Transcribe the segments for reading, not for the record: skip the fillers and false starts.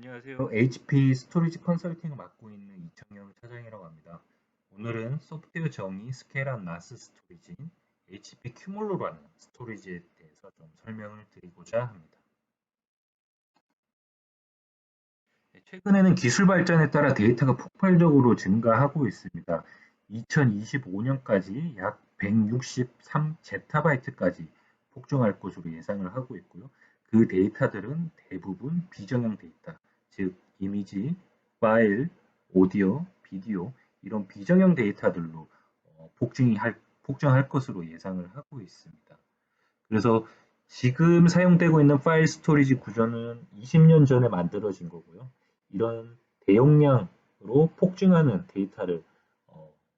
안녕하세요. HP 스토리지 컨설팅을 맡고 있는 이청영 차장이라고 합니다. 오늘은 소프트웨어 정의 스케일한 나스 스토리지인 HP 큐몰로라는 스토리지에 대해서 좀 설명을 드리고자 합니다. 최근에는 기술 발전에 따라 데이터가 폭발적으로 증가하고 있습니다. 2025년까지 약 163제타바이트까지 폭증할 것으로 예상을 하고 있고요. 그 데이터들은 대부분 비정형 데이터, 즉 이미지, 파일, 오디오, 비디오 이런 비정형 데이터들로 폭증할 것으로 예상을 하고 있습니다. 그래서 지금 사용되고 있는 파일 스토리지 구조는 20년 전에 만들어진 거고요. 이런 대용량으로 폭증하는 데이터를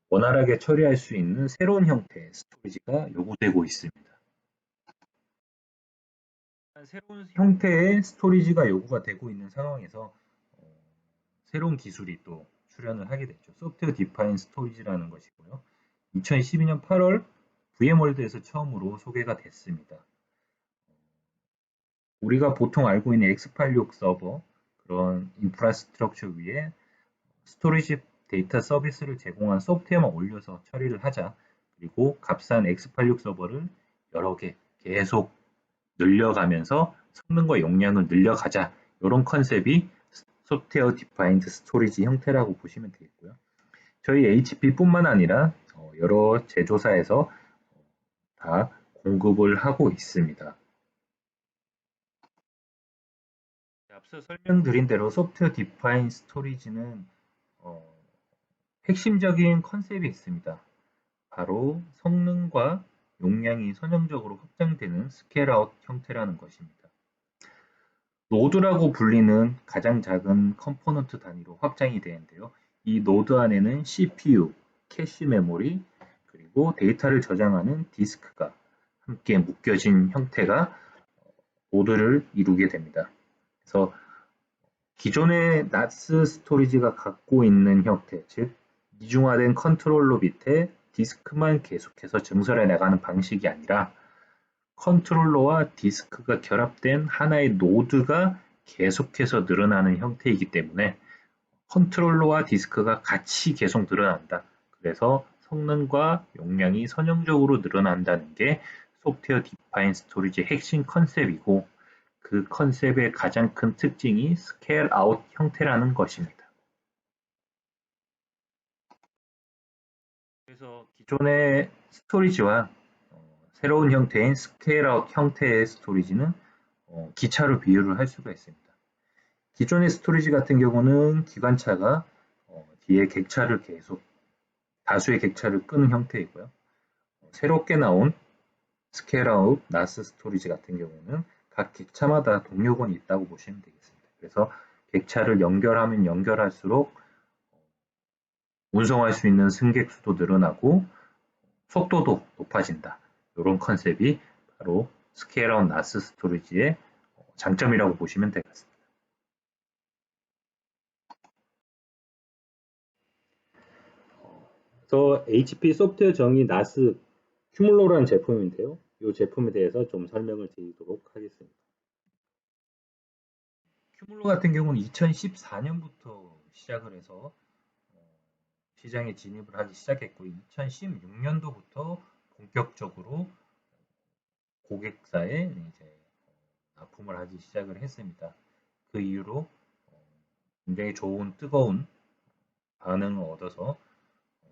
원활하게 처리할 수 있는 새로운 형태의 스토리지가 요구되고 있습니다. 새로운 형태의 스토리지가 요구가 되고 있는 상황에서 새로운 기술이 또 출현을 하게 됐죠. 소프트웨어 디파인 스토리지라는 것이고요. 2012년 8월 VM월드에서 처음으로 소개가 됐습니다. 우리가 보통 알고 있는 x86 서버 그런 인프라스트럭처 위에 스토리지 데이터 서비스를 제공한 소프트웨어만 올려서 처리를 하자. 그리고 값싼 x86 서버를 여러 개 계속 늘려가면서 성능과 용량을 늘려가자. 이런 컨셉이 소프트웨어 디파인드 스토리지 형태라고 보시면 되겠고요. 저희 HP뿐만 아니라 여러 제조사에서 다 공급을 하고 있습니다. 앞서 설명드린 대로 소프트웨어 디파인 스토리지는 핵심적인 컨셉이 있습니다. 바로 성능과 용량이 선형적으로 확장되는 스케일아웃 형태라는 것입니다. 노드라고 불리는 가장 작은 컴포넌트 단위로 확장이 되는데요. 이 노드 안에는 CPU, 캐시 메모리, 그리고 데이터를 저장하는 디스크가 함께 묶여진 형태가 노드를 이루게 됩니다. 그래서 기존의 나스 스토리지가 갖고 있는 형태, 즉 이중화된 컨트롤러 밑에 디스크만 계속해서 증설해 나가는 방식이 아니라 컨트롤러와 디스크가 결합된 하나의 노드가 계속해서 늘어나는 형태이기 때문에 컨트롤러와 디스크가 같이 계속 늘어난다. 그래서 성능과 용량이 선형적으로 늘어난다는 게 소프트웨어 디파인 스토리지의 핵심 컨셉이고 그 컨셉의 가장 큰 특징이 스케일 아웃 형태라는 것입니다. 그래서 기존의 스토리지와 새로운 형태인 스케일 아웃 형태의 스토리지는 기차로 비유를 할 수가 있습니다. 기존의 스토리지 같은 경우는 기관차가 뒤에 객차를 계속 다수의 객차를 끄는 형태이고요. 새롭게 나온 스케일 아웃 나스 스토리지 같은 경우는 각 객차마다 동력원이 있다고 보시면 되겠습니다. 그래서 객차를 연결하면 연결할수록 운송할 수 있는 승객 수도 늘어나고 속도도 높아진다. 이런 컨셉이 바로 스케일 아웃 나스 스토리지의 장점이라고 보시면 되겠습니다. 그래서 HP 소프트웨어 정의 나스 큐몰로라는 제품인데요. 이 제품에 대해서 좀 설명을 드리도록 하겠습니다. 큐몰로 같은 경우는 2014년부터 시작을 해서 시장에 진입을 하기 시작했고 2016년도부터 본격적으로 고객사에 이제 납품을 하기 시작을 했습니다. 그 이후로 굉장히 좋은 뜨거운 반응을 얻어서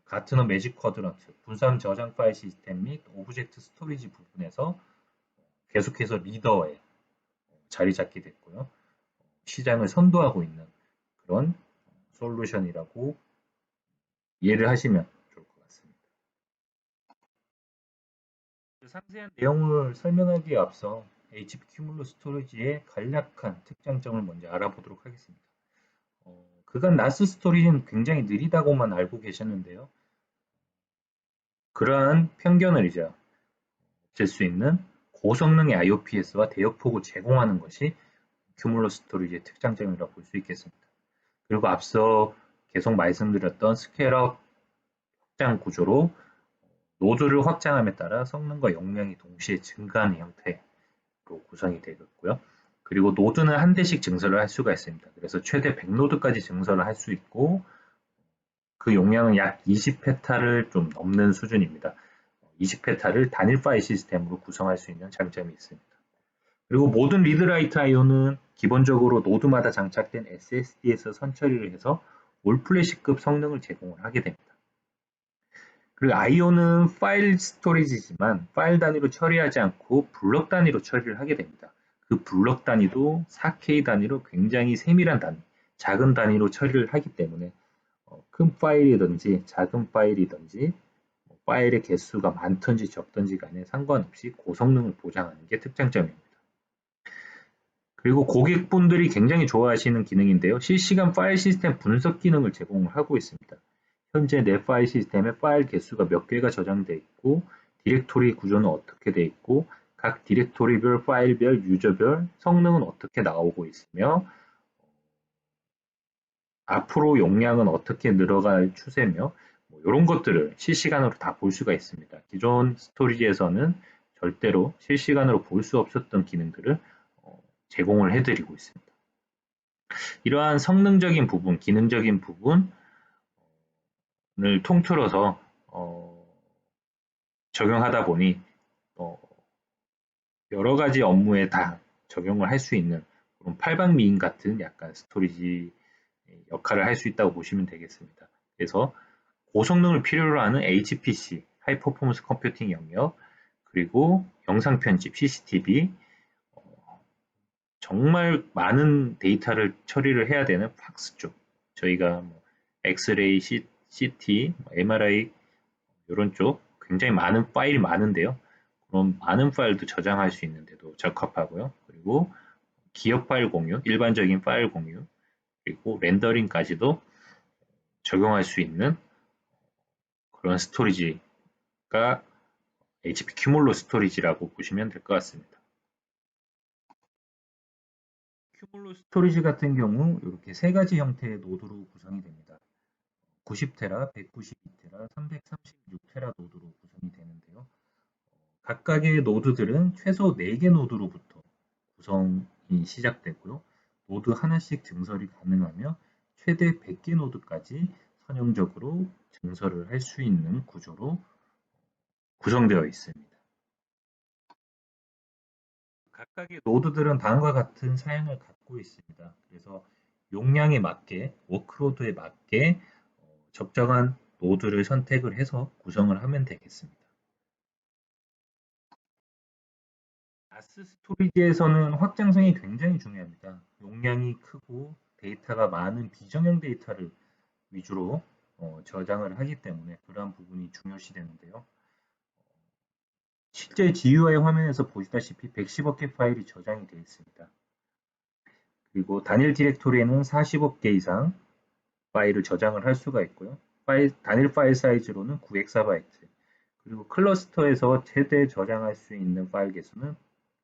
가트너 매직 쿼드런트, 분산 저장 파일 시스템 및 오브젝트 스토리지 부분에서 계속해서 리더에 자리 잡게 됐고요. 시장을 선도하고 있는 그런 솔루션이라고 이해를 하시면 좋을 것 같습니다. 상세한 내용을 설명하기에 앞서 HP 큐뮬러 스토리지의 간략한 특장점을 먼저 알아보도록 하겠습니다. 그간 나스 스토리지는 굉장히 느리다고만 알고 계셨는데요. 그러한 편견을 이제 없앨 수 있는 고성능의 IOPS와 대역폭을 제공하는 것이 큐뮬러 스토리지의 특장점이라고 볼 수 있겠습니다. 그리고 앞서 계속 말씀드렸던 스케일아웃 확장 구조로 노드를 확장함에 따라 성능과 용량이 동시에 증가하는 형태로 구성이 되겠고요. 그리고 노드는 한 대씩 증설을 할 수가 있습니다. 그래서 최대 100노드까지 증설을 할 수 있고 그 용량은 약 20페타를 좀 넘는 수준입니다. 20페타를 단일 파일 시스템으로 구성할 수 있는 장점이 있습니다. 그리고 모든 리드라이트 IO는 기본적으로 노드마다 장착된 SSD에서 선처리를 해서 올플래시급 성능을 제공을 하게 됩니다. 그리고 IO는 파일 스토리지지만 파일 단위로 처리하지 않고 블럭 단위로 처리를 하게 됩니다. 그 블럭 단위도 4K 단위로 굉장히 세밀한 단위, 작은 단위로 처리를 하기 때문에 큰 파일이든지 작은 파일이든지 파일의 개수가 많든지 적든지 간에 상관없이 고성능을 보장하는 게 특장점입니다. 그리고 고객분들이 굉장히 좋아하시는 기능인데요. 실시간 파일 시스템 분석 기능을 제공을 하고 있습니다. 현재 내 파일 시스템에 파일 개수가 몇 개가 저장되어 있고 디렉토리 구조는 어떻게 되어 있고 각 디렉토리별, 파일별, 유저별 성능은 어떻게 나오고 있으며 앞으로 용량은 어떻게 늘어갈 추세며 이런 것들을 실시간으로 다 볼 수가 있습니다. 기존 스토리지에서는 절대로 실시간으로 볼 수 없었던 기능들을 제공을 해드리고 있습니다. 이러한 성능적인 부분, 기능적인 부분을 통틀어서 적용하다 보니 여러 가지 업무에 다 적용을 할 수 있는 그런 팔방미인 같은 약간 스토리지 역할을 할 수 있다고 보시면 되겠습니다. 그래서 고성능을 필요로 하는 HPC, 하이 퍼포먼스 컴퓨팅 영역, 그리고 영상 편집, CCTV, 정말 많은 데이터를 처리를 해야 되는 팍스 쪽, 저희가 엑스레이, CT, MRI 이런 쪽 굉장히 많은 파일이 많은데요. 그런 많은 파일도 저장할 수 있는데도 적합하고요. 그리고 기업 파일 공유, 일반적인 파일 공유, 그리고 렌더링까지도 적용할 수 있는 그런 스토리지가 HP 큐몰로 스토리지라고 보시면 될 것 같습니다. 큐몰로 스토리지 같은 경우 이렇게 세 가지 형태의 노드로 구성이 됩니다. 90테라, 192테라, 336테라 노드로 구성이 되는데요. 각각의 노드들은 최소 4개 노드로부터 구성이 시작되고요. 노드 하나씩 증설이 가능하며 최대 100개 노드까지 선형적으로 증설을 할 수 있는 구조로 구성되어 있습니다. 각각의 노드들은 다음과 같은 사양을 갖고 있습니다. 그래서 용량에 맞게, 워크로드에 맞게 적정한 노드를 선택을 해서 구성을 하면 되겠습니다. 나스 스토리지에서는 확장성이 굉장히 중요합니다. 용량이 크고 데이터가 많은 비정형 데이터를 위주로 저장을 하기 때문에 그러한 부분이 중요시 되는데요. 실제 GUI 화면에서 보시다시피 110억 개 파일이 저장이 되어 있습니다. 그리고 단일 디렉토리에는 40억 개 이상 파일을 저장을 할 수가 있고요. 단일 파일 사이즈로는 900KB, 그리고 클러스터에서 최대 저장할 수 있는 파일 개수는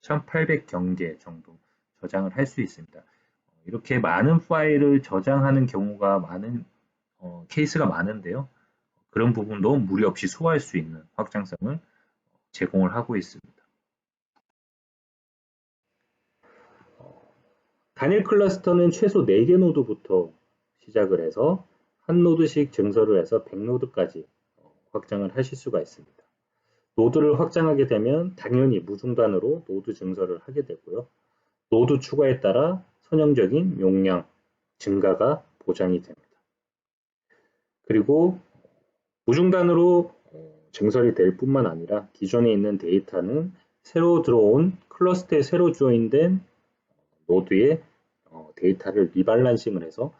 1800경제 정도 저장을 할 수 있습니다. 이렇게 많은 파일을 저장하는 경우가 많은 케이스가 많은데요. 그런 부분도 무리 없이 소화할 수 있는 확장성을 제공을 하고 있습니다. 단일 클러스터는 최소 4개 노드부터 시작을 해서 한 노드씩 증설을 해서 100노드까지 확장을 하실 수가 있습니다. 노드를 확장하게 되면 당연히 무중단으로 노드 증설을 하게 되고요. 노드 추가에 따라 선형적인 용량 증가가 보장이 됩니다. 그리고 무중단으로 증설이 될 뿐만 아니라 기존에 있는 데이터는 새로 들어온 클러스터에 새로 조인된 노드에 데이터를 리발란싱을 해서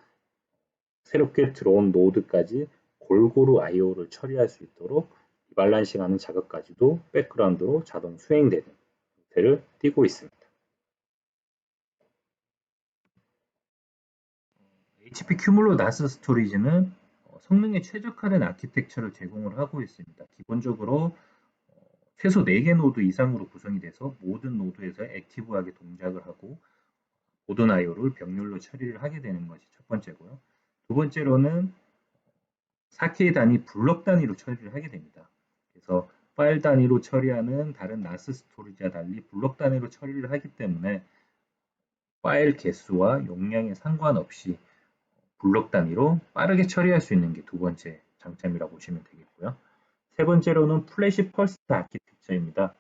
새롭게 들어온 노드까지 골고루 IO를 처리할 수 있도록 리발란싱하는 작업까지도 백그라운드로 자동 수행되는 형태를 띠고 있습니다. HP 큐물로 나스 스토리지는 성능에 최적화된 아키텍처를 제공을 하고 있습니다. 기본적으로 최소 4개 노드 이상으로 구성이 돼서 모든 노드에서 액티브하게 동작을 하고 모든 IO를 병렬로 처리를 하게 되는 것이 첫 번째고요. 두 번째로는 4K 단위 블럭 단위로 처리를 하게 됩니다. 그래서 파일 단위로 처리하는 다른 나스 스토리지와 달리 블럭 단위로 처리를 하기 때문에 파일 개수와 용량에 상관없이 블록 단위로 빠르게 처리할 수 있는 게 두 번째 장점이라고 보시면 되겠고요. 세 번째로는 플래시 퍼스트 아키텍처입니다.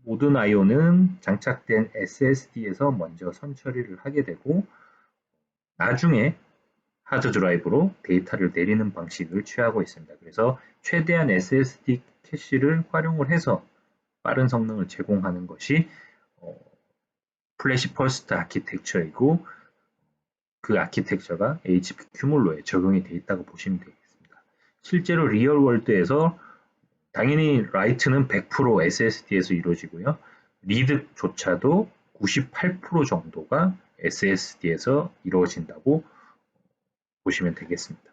모든 IO는 장착된 SSD에서 먼저 선 처리를 하게 되고 나중에 하드 드라이브로 데이터를 내리는 방식을 취하고 있습니다. 그래서 최대한 SSD 캐시를 활용을 해서 빠른 성능을 제공하는 것이 플래시 퍼스트 아키텍처이고 그 아키텍처가 HP 큐물로에 적용이 되어 있다고 보시면 되겠습니다. 실제로 리얼 월드에서 당연히 라이트는 100% SSD에서 이루어지고요. 리드조차도 98% 정도가 SSD에서 이루어진다고 보시면 되겠습니다.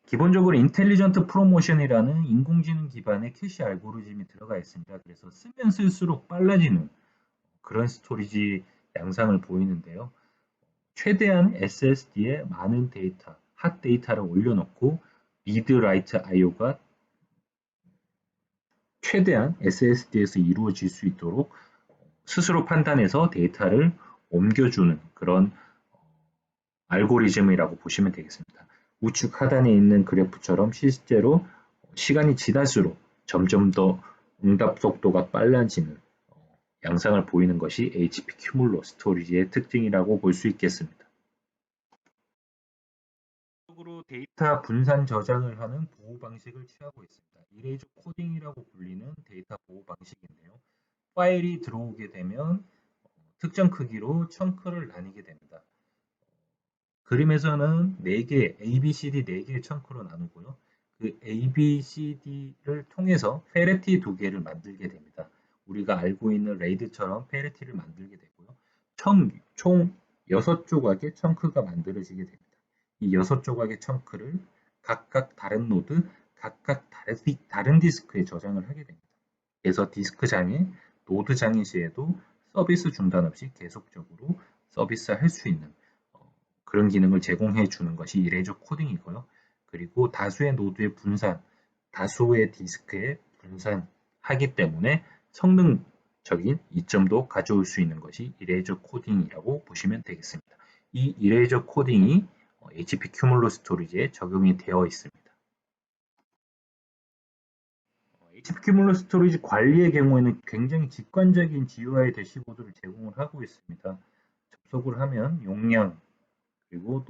기본적으로 인텔리전트 프로모션이라는 인공지능 기반의 캐시 알고리즘이 들어가 있습니다. 그래서 쓰면 쓸수록 빨라지는 그런 스토리지 양상을 보이는데요. 최대한 SSD에 많은 데이터, 핫 데이터를 올려놓고 리드 라이트 IO가 최대한 SSD에서 이루어질 수 있도록 스스로 판단해서 데이터를 옮겨주는 그런 알고리즘이라고 보시면 되겠습니다. 우측 하단에 있는 그래프처럼 실제로 시간이 지날수록 점점 더 응답 속도가 빨라지는 양상을 보이는 것이 HP 큐물로 스토리지의 특징이라고 볼 수 있겠습니다. 적으로 데이터 분산 저장을 하는 보호 방식을 취하고 있습니다. 이레이저 코딩이라고 불리는 데이터 보호 방식인데요. 파일이 들어오게 되면 특정 크기로 청크를 나뉘게 됩니다. 그림에서는 4개, ABCD 4개의 청크로 나누고요. 그 ABCD를 통해서 페레티 2개를 만들게 됩니다. 우리가 알고 있는 레이드처럼 페레티를 만들게 되고요. 총 6조각의 청크가 만들어지게 됩니다. 이 6조각의 청크를 각각 다른 노드, 각각 다른 디스크에 저장을 하게 됩니다. 그래서 디스크장에 노드장애 시에도 서비스 중단 없이 계속적으로 서비스할 수 있는 그런 기능을 제공해 주는 것이 이레이저 코딩이고요. 그리고 다수의 노드의 분산, 다수의 디스크에 분산하기 때문에 성능적인 이점도 가져올 수 있는 것이 이레이저 코딩이라고 보시면 되겠습니다. 이 이레이저 코딩이 HP 큐물로 스토리지에 적용이 되어 있습니다. HP 큐물로 스토리지 관리의 경우에는 굉장히 직관적인 GUI 대시보드를 제공을 하고 있습니다. 접속을 하면 용량, 그리고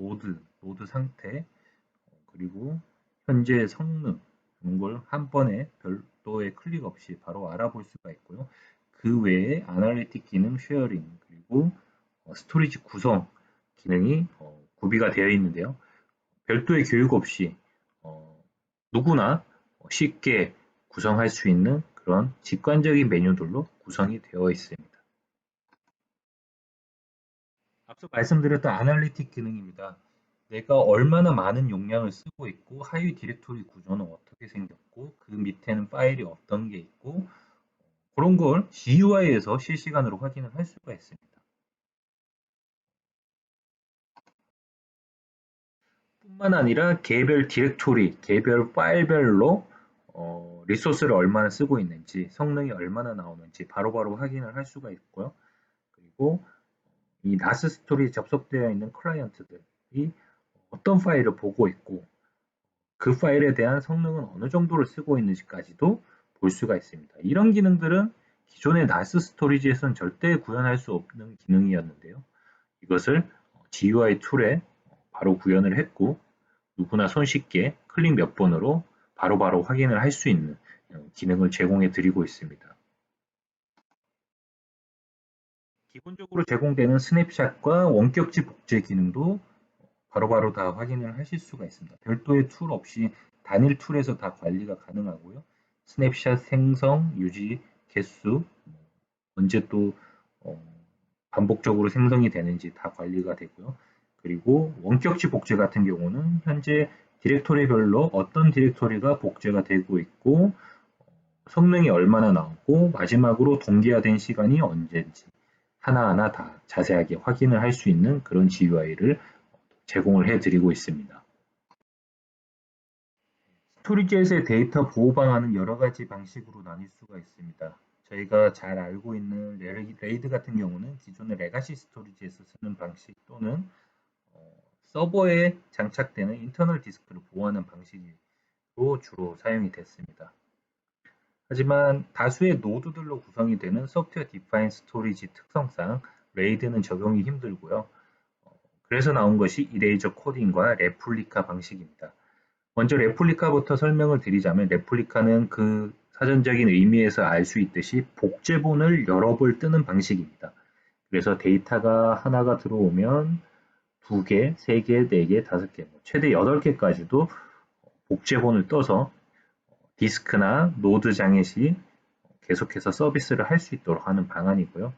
노드 상태, 그리고 현재 성능 이런 걸 한 번에 별도의 클릭 없이 바로 알아볼 수가 있고요. 그 외에 아날리틱 기능, 쉐어링, 그리고 스토리지 구성 기능이 구비가 되어 있는데요. 별도의 교육 없이 누구나 쉽게 구성할 수 있는 그런 직관적인 메뉴들로 구성이 되어 있습니다. 앞서 말씀드렸던 아날리틱 기능입니다. 내가 얼마나 많은 용량을 쓰고 있고 하위 디렉토리 구조는 어떻게 생겼고 그 밑에는 파일이 어떤 게 있고 그런 걸 GUI에서 실시간으로 확인을 할 수가 있습니다. 뿐만 아니라 개별 디렉토리, 개별 파일별로 리소스를 얼마나 쓰고 있는지, 성능이 얼마나 나오는지 바로바로 확인을 할 수가 있고요. 그리고 이 나스 스토리에 접속되어 있는 클라이언트들이 어떤 파일을 보고 있고 그 파일에 대한 성능은 어느 정도를 쓰고 있는지까지도 볼 수가 있습니다. 이런 기능들은 기존의 나스 스토리지에서는 절대 구현할 수 없는 기능이었는데요. 이것을 GUI 툴에 바로 구현을 했고 누구나 손쉽게 클릭 몇 번으로 바로바로 확인을 할 수 있는 기능을 제공해 드리고 있습니다. 기본적으로 제공되는 스냅샷과 원격지 복제 기능도 바로바로 다 확인을 하실 수가 있습니다. 별도의 툴 없이 단일 툴에서 다 관리가 가능하고요. 스냅샷 생성, 유지, 개수, 언제 또 반복적으로 생성이 되는지 다 관리가 되고요. 그리고 원격지 복제 같은 경우는 현재 디렉토리별로 어떤 디렉토리가 복제가 되고 있고 성능이 얼마나 나오고 마지막으로 동기화된 시간이 언제인지 하나하나 다 자세하게 확인을 할 수 있는 그런 GUI를 제공을 해드리고 있습니다. 스토리지에서의 데이터 보호 방안은 여러 가지 방식으로 나뉠 수가 있습니다. 저희가 잘 알고 있는 레이드 같은 경우는 기존의 레가시 스토리지에서 쓰는 방식 또는 서버에 장착되는 인터널 디스크를 보호하는 방식으로 주로 사용이 됐습니다. 하지만 다수의 노드들로 구성이 되는 소프트웨어 디파인 스토리지 특성상 레이드는 적용이 힘들고요. 그래서 나온 것이 이레이저 코딩과 레플리카 방식입니다. 먼저 레플리카부터 설명을 드리자면 레플리카는 그 사전적인 의미에서 알 수 있듯이 복제본을 여러 벌 뜨는 방식입니다. 그래서 데이터가 하나가 들어오면 2개, 3개, 4개, 5개, 최대 8개까지도 복제본을 떠서 디스크나 노드 장애 시 계속해서 서비스를 할 수 있도록 하는 방안이고요.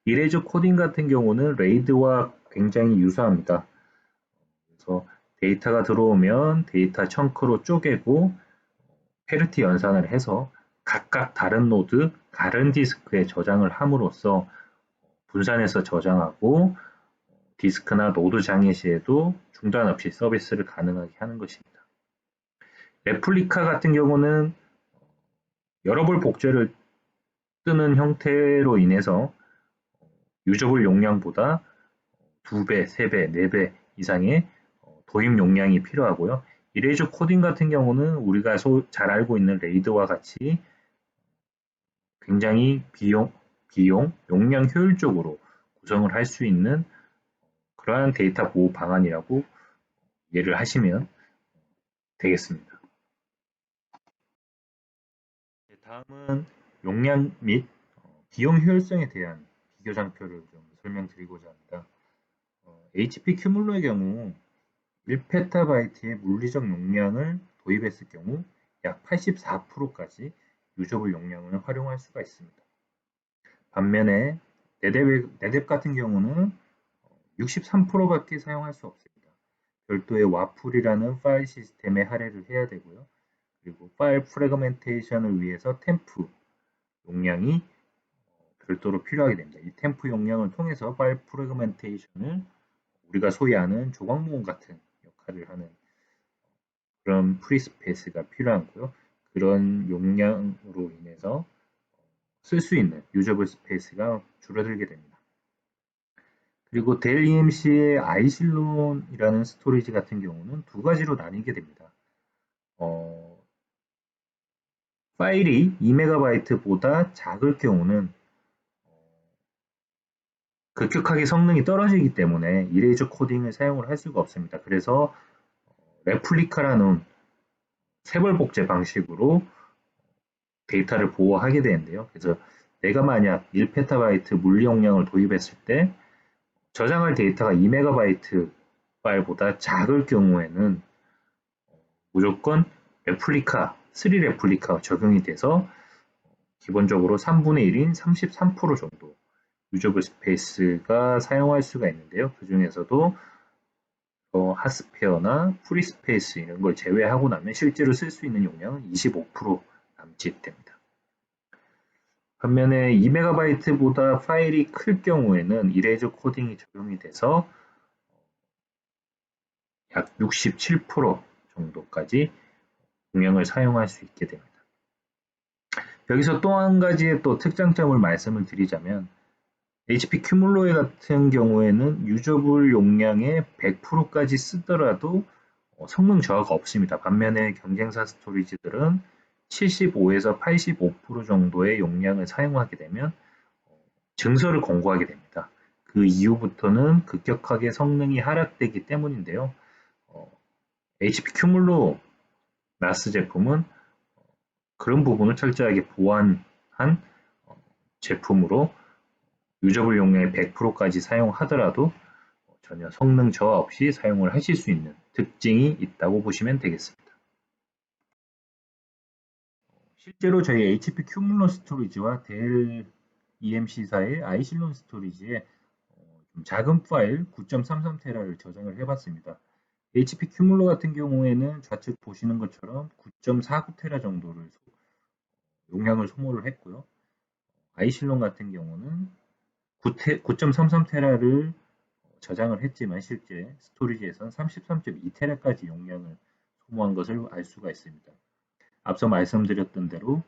이레이저 코딩 같은 경우는 레이드와 굉장히 유사합니다. 그래서 데이터가 들어오면 데이터 청크로 쪼개고 페르티 연산을 해서 각각 다른 노드, 다른 디스크에 저장을 함으로써 분산해서 저장하고 디스크나 노드 장애 시에도 중단 없이 서비스를 가능하게 하는 것입니다. 레플리카 같은 경우는 여러 벌 복제를 뜨는 형태로 인해서 유저블 용량보다 2배, 3배, 4배 이상의 도입 용량이 필요하고요. 이레이저 코딩 같은 경우는 우리가 잘 알고 있는 레이드와 같이 굉장히 비용, 용량 효율적으로 구성을 할 수 있는 그러한 데이터 보호 방안이라고 이해를 하시면 되겠습니다. 다음은 용량 및 비용 효율성에 대한 비교 장표를 좀 설명드리고자 합니다. HP 큐물러의 경우 1PB의 물리적 용량을 도입했을 경우 약 84%까지 유저블 용량을 활용할 수가 있습니다. 반면에 네뎁 같은 경우는 63%밖에 사용할 수 없습니다. 별도의 와플이라는 파일 시스템에 할애를 해야 되고요. 그리고 파일 프래그멘테이션을 위해서 템프 용량이 별도로 필요하게 됩니다. 이 템프 용량을 통해서 파일 프래그멘테이션을 우리가 소위 아는 조각 모음 같은 역할을 하는 그런 프리스페이스가 필요하고요. 그런 용량으로 인해서 쓸 수 있는 유저블 스페이스가 줄어들게 됩니다. 그리고 델 EMC의 아이실론이라는 스토리지 같은 경우는 두 가지로 나뉘게 됩니다. 파일이 2MB보다 작을 경우는 급격하게 성능이 떨어지기 때문에 이레이저 코딩을 사용을 할 수가 없습니다. 그래서 레플리카라는 세벌 복제 방식으로 데이터를 보호하게 되는데요. 그래서 내가 만약 1PB 물리 용량을 도입했을 때 저장할 데이터가 2MB 파일보다 작을 경우에는 무조건 레플리카, 3레플리카 적용이 돼서 기본적으로 3분의 1인 33% 정도 유저블 스페이스가 사용할 수가 있는데요. 그 중에서도 핫스페어나 프리스페이스 이런 걸 제외하고 나면 실제로 쓸 수 있는 용량은 25% 남짓됩니다. 반면에 2MB보다 파일이 클 경우에는 이레이저 코딩이 적용이 돼서 약 67% 정도까지 용량을 사용할 수 있게 됩니다. 여기서 또 한 가지의 또 특장점을 말씀을 드리자면 HP 큐물로에 같은 경우에는 유저블 용량의 100%까지 쓰더라도 성능 저하가 없습니다. 반면에 경쟁사 스토리지들은 75에서 85% 정도의 용량을 사용하게 되면 증서를 권고하게 됩니다. 그 이후부터는 급격하게 성능이 하락되기 때문인데요. HP 큐물로 나스 제품은 그런 부분을 철저하게 보완한 제품으로 유저블 용량의 100%까지 사용하더라도 전혀 성능 저하 없이 사용을 하실 수 있는 특징이 있다고 보시면 되겠습니다. 실제로 저희 HP 큐물러 스토리지와 델 EMC사의 아이실론 스토리지에 좀 작은 파일 9.33테라를 저장을 해봤습니다. HP 큐물러 같은 경우에는 좌측 보시는 것처럼 9.49테라 정도를 용량을 소모를 했고요. 아이실론 같은 경우는 9.33테라를 저장을 했지만 실제 스토리지에선 33.2테라까지 용량을 소모한 것을 알 수가 있습니다. 앞서 말씀드렸던 대로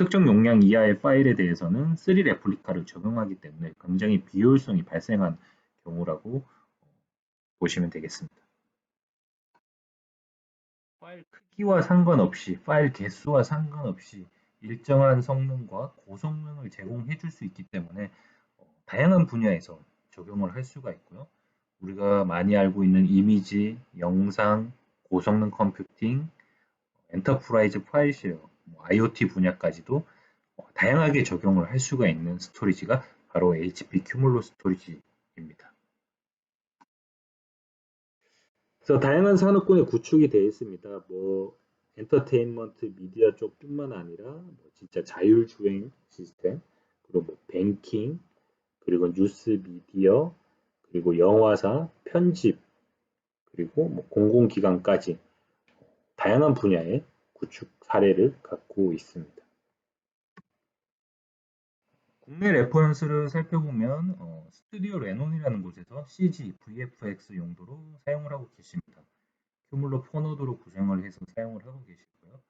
특정 용량 이하의 파일에 대해서는 3 레플리카를 적용하기 때문에 굉장히 비효율성이 발생한 경우라고 보시면 되겠습니다. 파일 크기와 상관없이, 파일 개수와 상관없이 일정한 성능과 고성능을 제공해 줄 수 있기 때문에 다양한 분야에서 적용을 할 수가 있고요. 우리가 많이 알고 있는 이미지, 영상, 고성능 컴퓨팅, 엔터프라이즈 파일 쉐어, IoT 분야까지도 다양하게 적용을 할 수가 있는 스토리지가 바로 HP 큐뮬로 스토리지입니다. 그래서 다양한 산업군에 구축이 되어 있습니다. 엔터테인먼트 미디어 쪽뿐만 아니라 진짜 자율주행 시스템, 그리고 뱅킹, 그리고 뉴스 미디어, 그리고 영화사, 편집, 그리고 공공기관까지 다양한 분야의 구축 사례를 갖고 있습니다. 국내 레퍼런스를 살펴보면 스튜디오 레논이라는 곳에서 CG, VFX 용도로 사용을 하고 계십니다. 큐물로 포노드로 구성을 해서 사용을 하고 계시고요.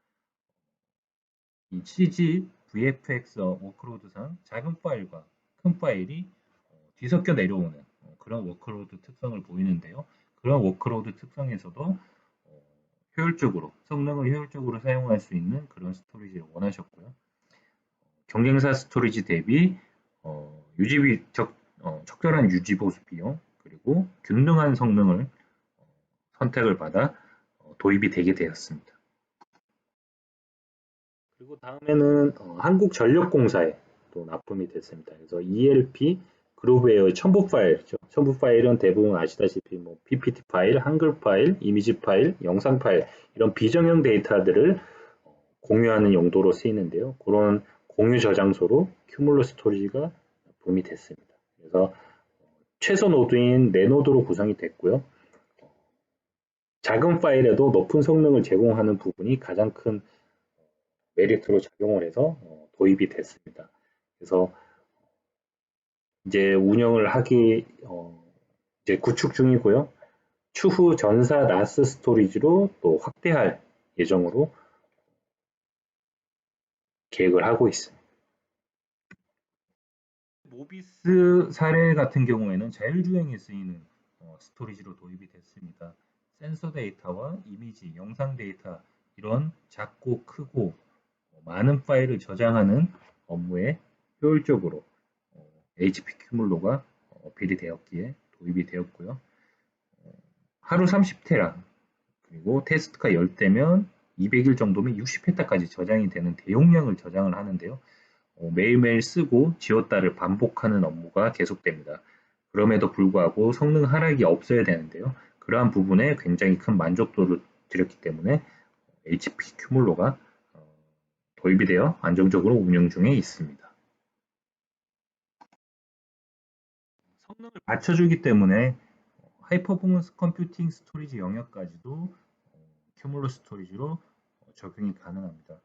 이 CG, VFX 워크로드상 작은 파일과 큰 파일이 뒤섞여 내려오는 그런 워크로드 특성을 보이는데요. 그런 워크로드 특성에서도 효율적으로, 성능을 효율적으로 사용할 수 있는 그런 스토리지를 원하셨고요. 경쟁사 스토리지 대비 적절한 유지 보수 비용, 그리고 균등한 성능을 선택을 받아 도입이 되게 되었습니다. 그리고 다음에는 한국전력공사에 또 납품이 됐습니다. 그래서 ELP 그룹웨어의 첨부 파일이죠. 첨부 파일은 대부분 아시다시피 PPT 파일, 한글 파일, 이미지 파일, 영상 파일 이런 비정형 데이터들을 공유하는 용도로 쓰이는데요. 그런 공유 저장소로 큐뮬러 스토리지가 납품이 됐습니다. 그래서 최소 노드인 4노드로 구성이 됐고요. 작은 파일에도 높은 성능을 제공하는 부분이 가장 큰 메리트로 작용을 해서 도입이 됐습니다. 그래서 이제 운영을 하기 이제 구축 중이고요. 추후 전사 나스 스토리지로 또 확대할 예정으로 계획을 하고 있습니다. 모비스 사례 같은 경우에는 자율주행에 쓰이는 스토리지로 도입이 됐습니다. 센서 데이터와 이미지, 영상 데이터 이런 작고 크고 많은 파일을 저장하는 업무에 효율적으로 HP 큐물로가 어필이 되었기에 도입이 되었고요. 하루 30테라 그리고 테스트가 10대면 200일 정도면 60페타까지 저장이 되는 대용량을 저장을 하는데요. 매일매일 쓰고 지웠다를 반복하는 업무가 계속됩니다. 그럼에도 불구하고 성능 하락이 없어야 되는데요. 그러한 부분에 굉장히 큰 만족도를 드렸기 때문에 HP 큐물로가 도입이 되어 안정적으로 운영 중에 있습니다. 성능을 받쳐주기 때문에 하이퍼포먼스 컴퓨팅 스토리지 영역까지도 큐물로 스토리지로 적용이 가능합니다.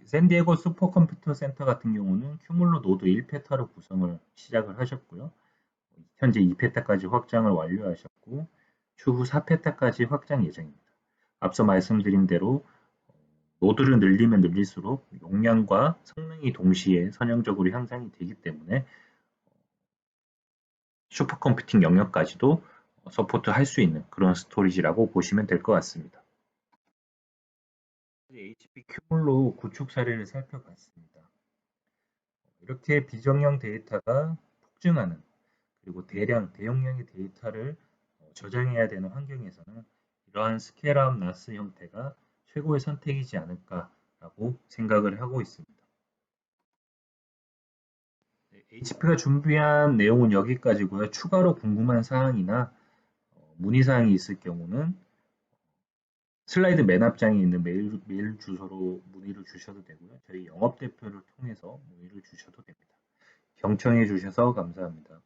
샌디에고 슈퍼컴퓨터 센터 같은 경우는 큐물로 노드 1페타로 구성을 시작을 하셨고요. 현재 2페타까지 확장을 완료하셨고 추후 4페타까지 확장 예정입니다. 앞서 말씀드린 대로 노드를 늘리면 늘릴수록 용량과 성능이 동시에 선형적으로 향상이 되기 때문에 슈퍼컴퓨팅 영역까지도 서포트할 수 있는 그런 스토리지라고 보시면 될 것 같습니다. HP 큐물로 구축 사례를 살펴봤습니다. 이렇게 비정형 데이터가 폭증하는 그리고 대용량의 데이터를 저장해야 되는 환경에서는 이러한 스케일업 나스 형태가 최고의 선택이지 않을까라고 생각을 하고 있습니다. HP가 준비한 내용은 여기까지고요. 추가로 궁금한 사항이나 문의사항이 있을 경우는 슬라이드 맨 앞장에 있는 메일 주소로 문의를 주셔도 되고요. 저희 영업대표를 통해서 문의를 주셔도 됩니다. 경청해 주셔서 감사합니다.